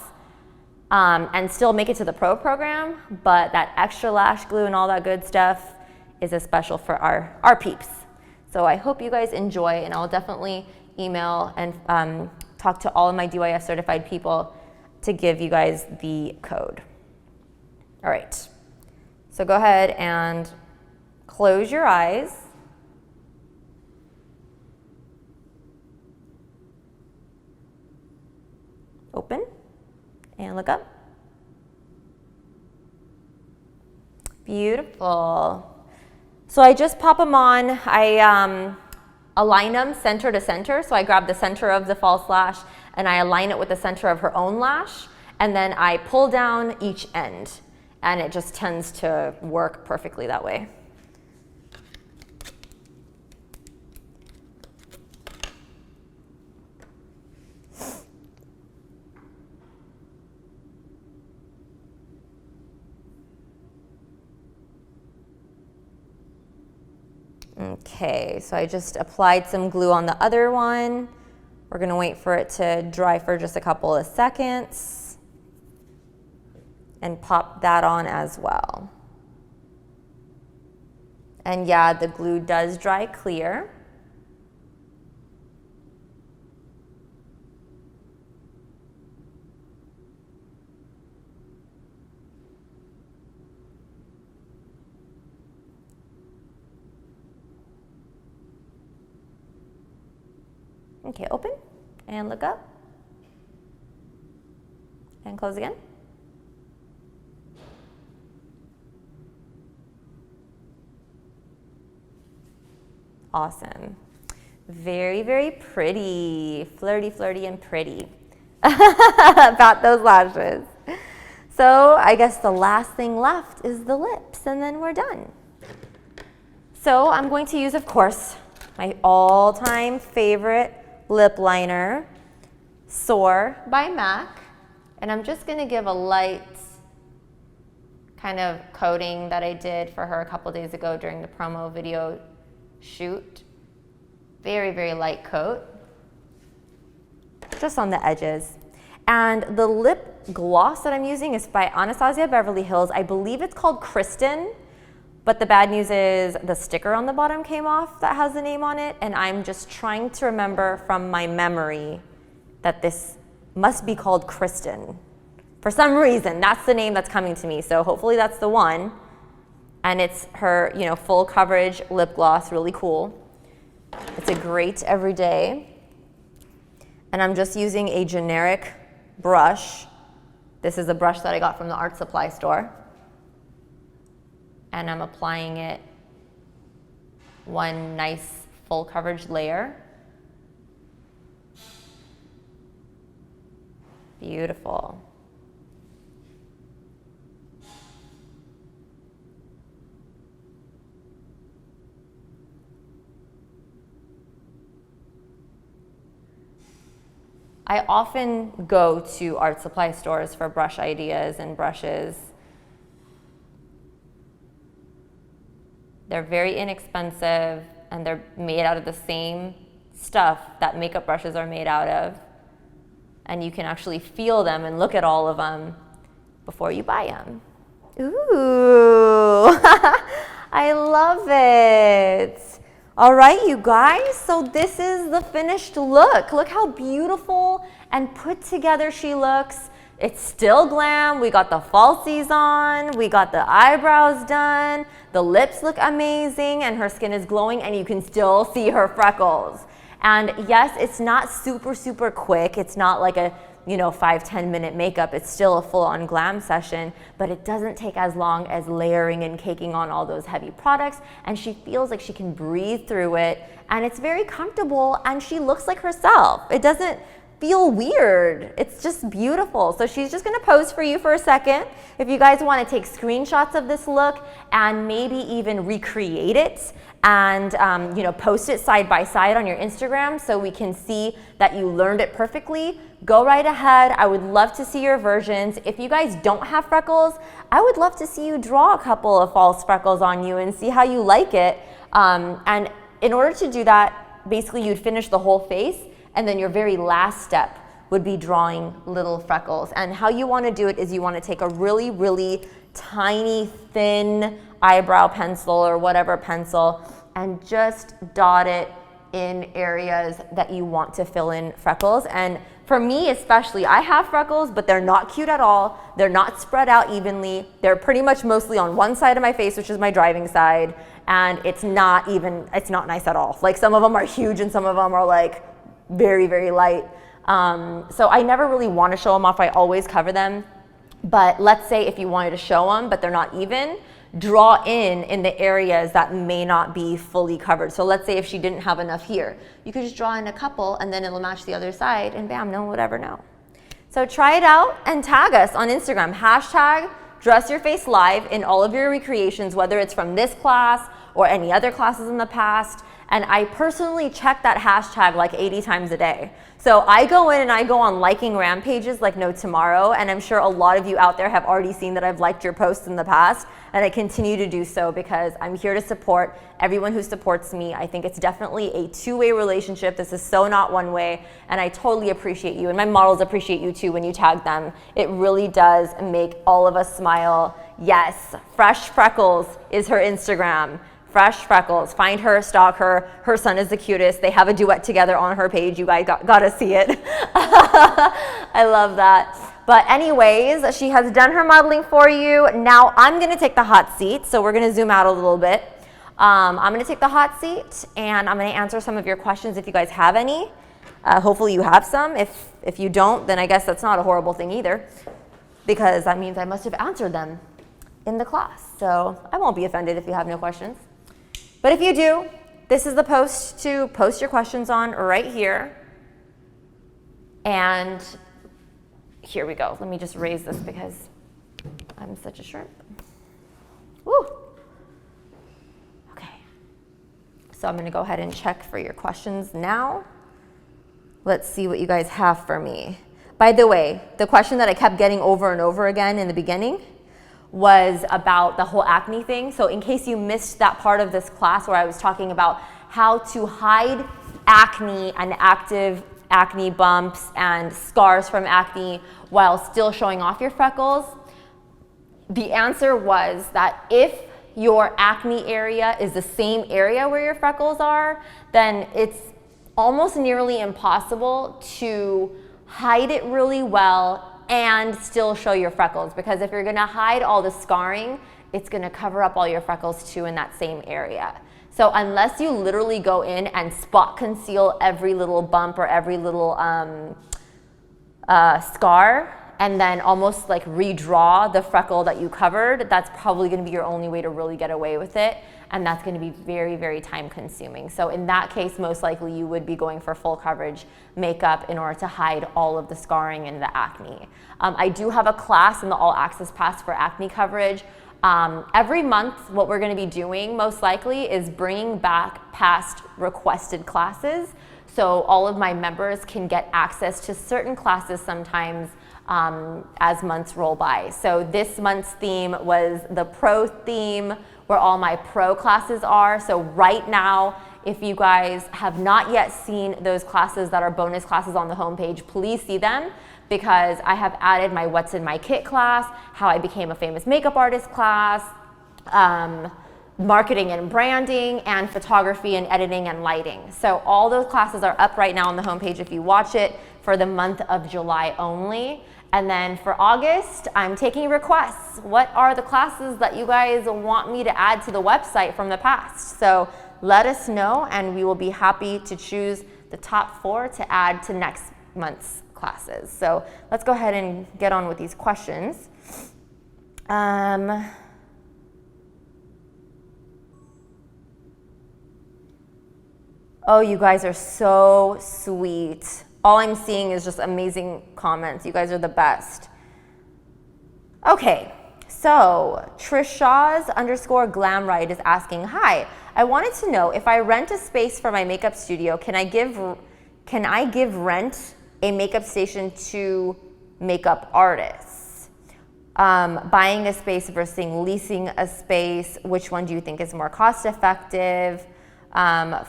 and still make it to the pro program, but that extra lash glue and all that good stuff is a special for our peeps. So I hope you guys enjoy, and I'll definitely email and talk to all of my DYF certified people to give you guys the code. All right, so go ahead and close your eyes. Open and look up. Beautiful. So I just pop them on. I align them center to center. So I grab the center of the false lash and I align it with the center of her own lash. And then I pull down each end, and it just tends to work perfectly that way. Okay, so I just applied some glue on the other one. We're gonna wait for it to dry for just a couple of seconds and pop that on as well. And yeah, the glue does dry clear. Okay, open and look up and close again. Awesome. Very, very pretty. Flirty, flirty, and pretty. About those lashes. So I guess the last thing left is the lips, and then we're done. So I'm going to use, of course, my all-time favorite lip liner, Soar by MAC. And I'm just going to give a light kind of coating that I did for her a couple days ago during the promo video shoot. Very, very light coat, just on the edges. And the lip gloss that I'm using is by Anastasia Beverly Hills. I believe it's called Kristen, but the bad news is the sticker on the bottom came off that has the name on it, and I'm just trying to remember from my memory that this must be called Kristen. For some reason, that's the name that's coming to me, so hopefully that's the one. And it's her, full coverage lip gloss, really cool. It's a great everyday. And I'm just using a generic brush. This is a brush that I got from the art supply store. And I'm applying it one nice full coverage layer. Beautiful. I often go to art supply stores for brush ideas and brushes. They're very inexpensive and they're made out of the same stuff that makeup brushes are made out of. And you can actually feel them and look at all of them before you buy them. Ooh, I love it. All right, you guys, so this is the finished look. Look how beautiful and put together she looks. It's still glam. We got the falsies on. We got the eyebrows done. The lips look amazing and her skin is glowing and you can still see her freckles. And yes, it's not super, super quick. It's not like a 5-10 minute makeup. It's still a full-on glam session, but it doesn't take as long as layering and caking on all those heavy products, and she feels like she can breathe through it, and it's very comfortable, and she looks like herself. It doesn't feel weird. It's just beautiful. So she's just gonna pose for you for a second. If you guys wanna take screenshots of this look and maybe even recreate it and post it side by side on your Instagram so we can see that you learned it perfectly, go right ahead. I would love to see your versions. If you guys don't have freckles, I would love to see you draw a couple of false freckles on you and see how you like it. And in order to do that, basically you'd finish the whole face, and then your very last step would be drawing little freckles. And how you want to do it is you want to take a really, really tiny, thin eyebrow pencil or whatever pencil and just dot it in areas that you want to fill in freckles. And for me especially, I have freckles, but they're not cute at all. They're not spread out evenly. They're pretty much mostly on one side of my face, which is my driving side. And it's not nice at all. Like some of them are huge and some of them are like very, very light. So I never really want to show them off. I always cover them. But let's say if you wanted to show them, but they're not even, draw in the areas that may not be fully covered. So let's say if she didn't have enough here, you could just draw in a couple and then it'll match the other side and bam, no one would ever know. So try it out and tag us on Instagram, #DressYourFaceLive in all of your recreations, whether it's from this class or any other classes in the past. And I personally check that hashtag like 80 times a day. So I go in and I go on liking rampages like no tomorrow, and I'm sure a lot of you out there have already seen that I've liked your posts in the past, and I continue to do so because I'm here to support everyone who supports me. I think it's definitely a two-way relationship. This is so not one way, and I totally appreciate you, and my models appreciate you too when you tag them. It really does make all of us smile. Yes, Fresh Freckles is her Instagram. Fresh Freckles. Find her, stalk her. Her son is the cutest. They have a duet together on her page. You guys gotta see it. I love that. But anyways, she has done her modeling for you. Now I'm gonna take the hot seat. So we're gonna zoom out a little bit. I'm gonna take the hot seat and I'm gonna answer some of your questions if you guys have any. Hopefully you have some. If you don't, then I guess that's not a horrible thing either, because that means I must have answered them in the class. So I won't be offended if you have no questions. But if you do, this is the post to post your questions on right here. And here we go. Let me just raise this because I'm such a shrimp. Woo. Okay. So I'm going to go ahead and check for your questions now. Let's see what you guys have for me. By the way, the question that I kept getting over and over again in the beginning was about the whole acne thing. So in case you missed that part of this class where I was talking about how to hide acne and active acne bumps and scars from acne while still showing off your freckles, the answer was that if your acne area is the same area where your freckles are, then it's almost nearly impossible to hide it really well and still show your freckles, because if you're gonna hide all the scarring, it's gonna cover up all your freckles too in that same area. So unless you literally go in and spot conceal every little bump or every little scar, and then almost like redraw the freckle that you covered, that's probably gonna be your only way to really get away with it. And that's gonna be very, very time consuming. So in that case, most likely you would be going for full coverage makeup in order to hide all of the scarring and the acne. I do have a class in the All Access Pass for acne coverage. Every month, what we're gonna be doing most likely is bringing back past requested classes. So all of my members can get access to certain classes sometimes as months roll by. So this month's theme was the pro theme, where all my pro classes are. So right now, if you guys have not yet seen those classes that are bonus classes on the homepage, please see them, because I have added my What's in My Kit class, how I became a famous makeup artist class, marketing and branding, and photography and editing and lighting. So all those classes are up right now on the homepage if you watch it for the month of July only. And then for August, I'm taking requests. What are the classes that you guys want me to add to the website from the past? So let us know, and we will be happy to choose the top 4 to add to next month's classes. So let's go ahead and get on with these questions. Oh, you guys are so sweet. All I'm seeing is just amazing comments. You guys are the best. Okay, so Trishaz_glamrite is asking, hi, I wanted to know if I rent a space for my makeup studio, can I give rent a makeup station to makeup artists? Buying a space versus leasing a space, which one do you think is more cost effective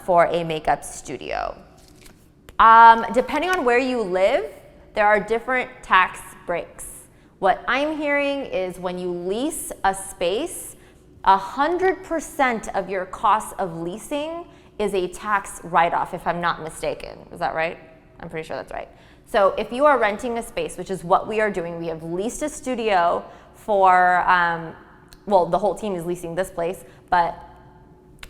for a makeup studio? Depending on where you live, there are different tax breaks. What I'm hearing is when you lease a space, 100% of your cost of leasing is a tax write-off, if I'm not mistaken. Is that right? I'm pretty sure that's right. So if you are renting a space, which is what we are doing, we have leased a studio for, well, the whole team is leasing this place, but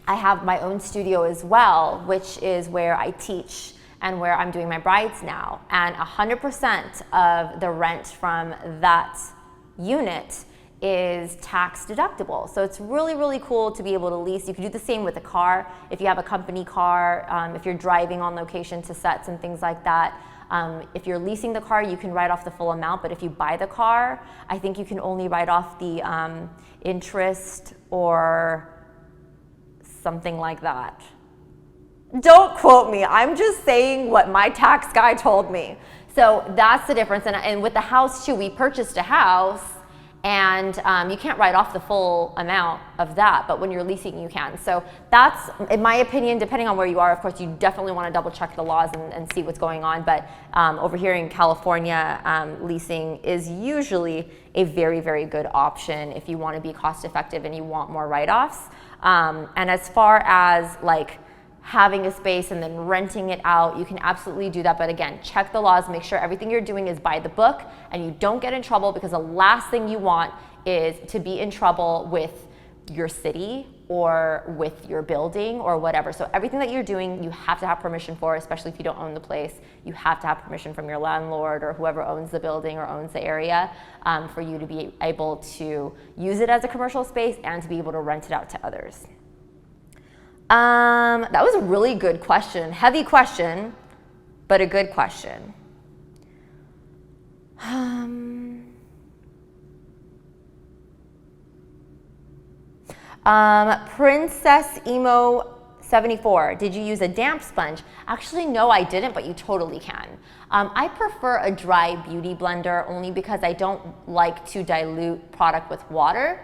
I have my own studio as well, which is where I teach and where I'm doing my brides now. And 100% of the rent from that unit is tax deductible. So it's really, really cool to be able to lease. You can do the same with a car. If you have a company car, if you're driving on location to sets and things like that, if you're leasing the car, you can write off the full amount. But if you buy the car, I think you can only write off the interest or something like that. Don't quote me. I'm just saying what my tax guy told me. So that's the difference. And with the house too, we purchased a house, and you can't write off the full amount of that, but when you're leasing, you can. So that's, in my opinion, depending on where you are, of course, you definitely want to double check the laws and see what's going on. But over here in California, leasing is usually a very, very good option if you want to be cost effective and you want more write-offs. And as far as like having a space and then renting it out, you can absolutely do that. But again, check the laws, make sure everything you're doing is by the book and you don't get in trouble, because the last thing you want is to be in trouble with your city or with your building or whatever. So everything that you're doing, you have to have permission for, especially if you don't own the place. You have to have permission from your landlord or whoever owns the building or owns the area for you to be able to use it as a commercial space and to be able to rent it out to others. That was a really good question. Heavy question, but a good question. Princess Emo 74, did you use a damp sponge? Actually, no, I didn't, but you totally can. I prefer a dry beauty blender only because I don't like to dilute product with water.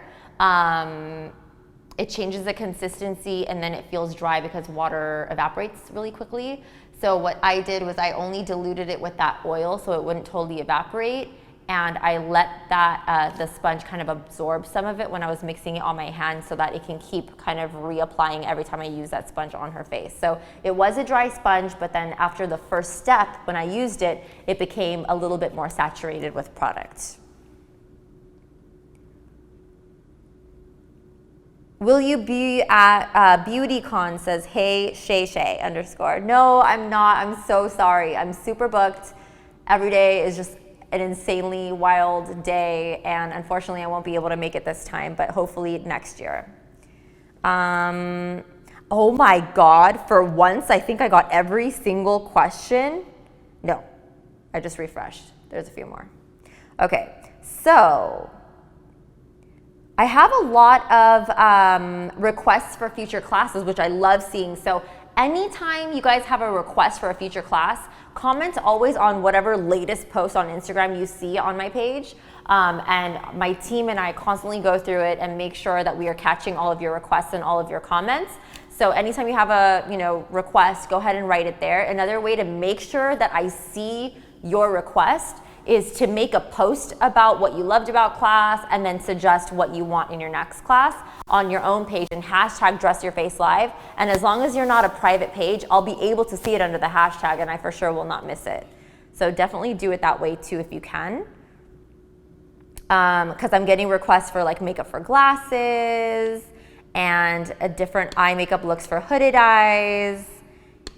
It changes the consistency and then it feels dry because water evaporates really quickly. So what I did was I only diluted it with that oil so it wouldn't totally evaporate, and I let that the sponge kind of absorb some of it when I was mixing it on my hand so that it can keep kind of reapplying every time I use that sponge on her face. So it was a dry sponge, but then after the first step, when I used it, it became a little bit more saturated with product. Will you be at BeautyCon, says hey Shay Shay _ No, I'm not. I'm so sorry. I'm super booked. Every day is just an insanely wild day, and unfortunately I won't be able to make it this time, but hopefully next year. Oh my God, for once I think I got every single question. No, I just refreshed. There's a few more. Okay, so I have a lot of requests for future classes, which I love seeing. So anytime you guys have a request for a future class, comment always on whatever latest post on Instagram you see on my page. And my team and I constantly go through it and make sure that we are catching all of your requests and all of your comments. So anytime you have a request, go ahead and write it there. Another way to make sure that I see your request is to make a post about what you loved about class and then suggest what you want in your next class on your own page and hashtag #DressYourFaceLive. And as long as you're not a private page, I'll be able to see it under the hashtag and I for sure will not miss it. So definitely do it that way too if you can. Because I'm getting requests for like makeup for glasses and a different eye makeup looks for hooded eyes,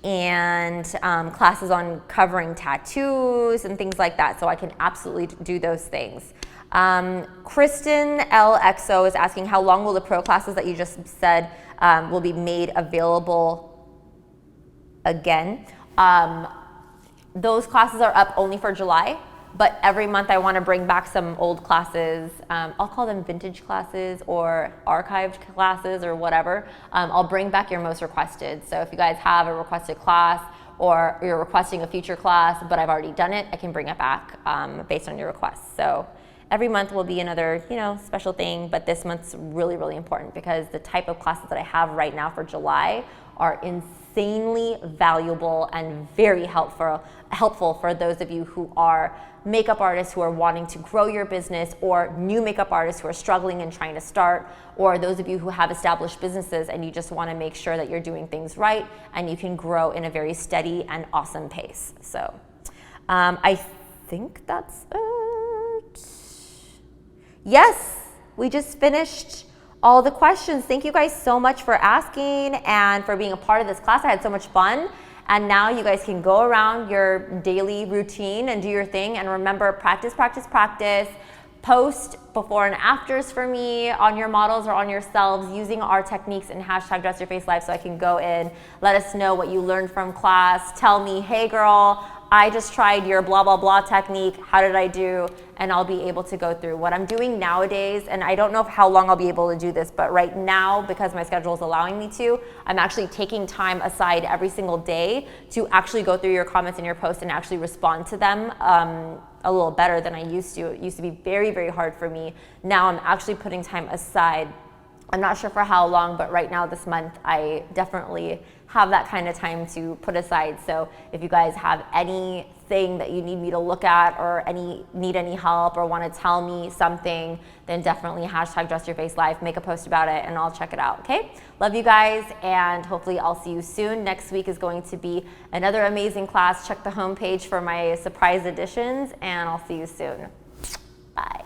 and classes on covering tattoos and things like that. So I can absolutely do those things. Kristen LXO is asking, how long will the pro classes that you just said will be made available again? Those classes are up only for July, but every month I want to bring back some old classes. I'll call them vintage classes or archived classes or whatever. I'll bring back your most requested. So if you guys have a requested class or you're requesting a future class, but I've already done it, I can bring it back based on your requests. So every month will be another, special thing, but this month's really, really important because the type of classes that I have right now for July are insanely valuable and very helpful for those of you who are makeup artists who are wanting to grow your business, or new makeup artists who are struggling and trying to start, or those of you who have established businesses and you just want to make sure that you're doing things right and you can grow in a very steady and awesome pace. So I think that's it. Yes, we just finished all the questions. Thank you guys so much for asking and for being a part of this class. I had so much fun. And now you guys can go around your daily routine and do your thing. And remember, practice, practice, practice. Post before and afters for me on your models or on yourselves using our techniques and hashtag #DressYourFaceLive so I can go in, let us know what you learned from class. Tell me, hey girl, I just tried your blah, blah, blah technique. How did I do? And I'll be able to go through what I'm doing nowadays. And I don't know how long I'll be able to do this, but right now, because my schedule is allowing me to, I'm actually taking time aside every single day to actually go through your comments and your posts and actually respond to them a little better than I used to. It used to be very, very hard for me. Now I'm actually putting time aside. I'm not sure for how long, but right now this month, I definitely have that kind of time to put aside. So if you guys have anything that you need me to look at or need any help or want to tell me something, then definitely hashtag #DressYourFaceLive, make a post about it and I'll check it out, okay? Love you guys and hopefully I'll see you soon. Next week is going to be another amazing class. Check the homepage for my surprise editions and I'll see you soon. Bye.